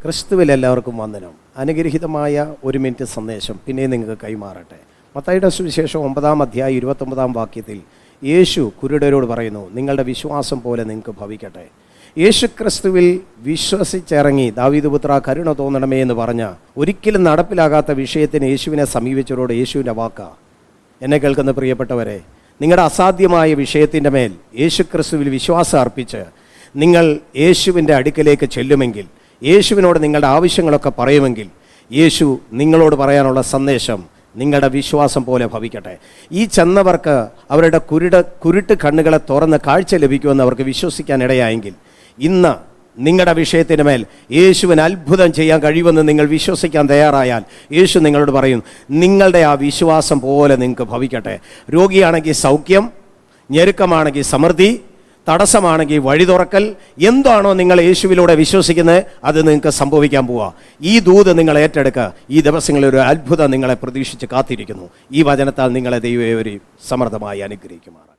ക്രിസ്തുവിൽ എല്ലാവർക്കും വന്ദനം. അനുഗ്രഹീതമായ ഒരു മിനിറ്റ് സന്ദേശം പിന്നെ നിങ്ങൾക്ക് കൈമാറട്ടെ. മത്തായിയുടെ സുവിശേഷം 9-ാം അധ്യായം 29-ാം വാക്യത്തിൽ യേശു കുരുടരോട് പറയുന്നു, നിങ്ങളുടെ വിശ്വാസം പോലെ നിങ്ങൾക്ക് ഭവിക്കട്ടെ. യേശു ക്രിസ്തുവിൽ വിശ്വസിച്ചിറങ്ങി ദാവീദ് പുത്രാ കരുണ തോന്നണമേ എന്ന് പറഞ്ഞ ഒരിക്കലും നടപ്പിലാകാത്ത വിഷയത്തിന് യേശുവിനെ സമീപിച്ചവരോട് യേശുവിൻ്റെ വാക്ക. എന്നെ കേൾക്കുന്ന പ്രിയപ്പെട്ടവരെ, നിങ്ങളുടെ അസാധ്യമായ വിഷയത്തിൻ്റെ മേൽ യേശു ക്രിസ്തുവിൽ വിശ്വാസം അർപ്പിച്ച് നിങ്ങൾ യേശുവിൻ്റെ അടുക്കലേക്ക് ചെല്ലുമെങ്കിൽ, യേശുവിനോട് നിങ്ങളുടെ ആവശ്യങ്ങളൊക്കെ പറയുമെങ്കിൽ, യേശു നിങ്ങളോട് പറയാനുള്ള സന്ദേശം നിങ്ങളുടെ വിശ്വാസം പോലെ ഭവിക്കട്ടെ. ഈ ചെന്നവർക്ക് അവരുടെ കുരുട്ട് കണ്ണുകളെ തുറന്ന് കാഴ്ച ലഭിക്കുമെന്ന് അവർക്ക് വിശ്വസിക്കാൻ ഇടയായെങ്കിൽ, ഇന്ന് നിങ്ങളുടെ വിഷയത്തിന് മേൽ യേശുവിന് അത്ഭുതം ചെയ്യാൻ കഴിയുമെന്ന് നിങ്ങൾ വിശ്വസിക്കാൻ തയ്യാറായാൽ, യേശു നിങ്ങളോട് പറയും, നിങ്ങളുടെ ആ വിശ്വാസം പോലെ നിങ്ങൾക്ക് ഭവിക്കട്ടെ. രോഗിയാണെങ്കിൽ സൗഖ്യം, ഞെരുക്കമാണെങ്കിൽ സമൃദ്ധി, തടസ്സമാണെങ്കിൽ വഴി തുറക്കൽ, എന്താണോ നിങ്ങൾ യേശുവിലൂടെ വിശ്വസിക്കുന്നത് അത് നിങ്ങൾക്ക് സംഭവിക്കാൻ പോവുക. ഈ ദൂത് നിങ്ങൾ ഏറ്റെടുക്കുക. ഈ ദിവസങ്ങളിൽ ഒരു അത്ഭുതം നിങ്ങളെ പ്രതീക്ഷിച്ച് കാത്തിരിക്കുന്നു. ഈ വചനത്താൽ നിങ്ങളെ ദൈവം സമൃദ്ധമായി അനുഗ്രഹിക്കുമാറാണ്.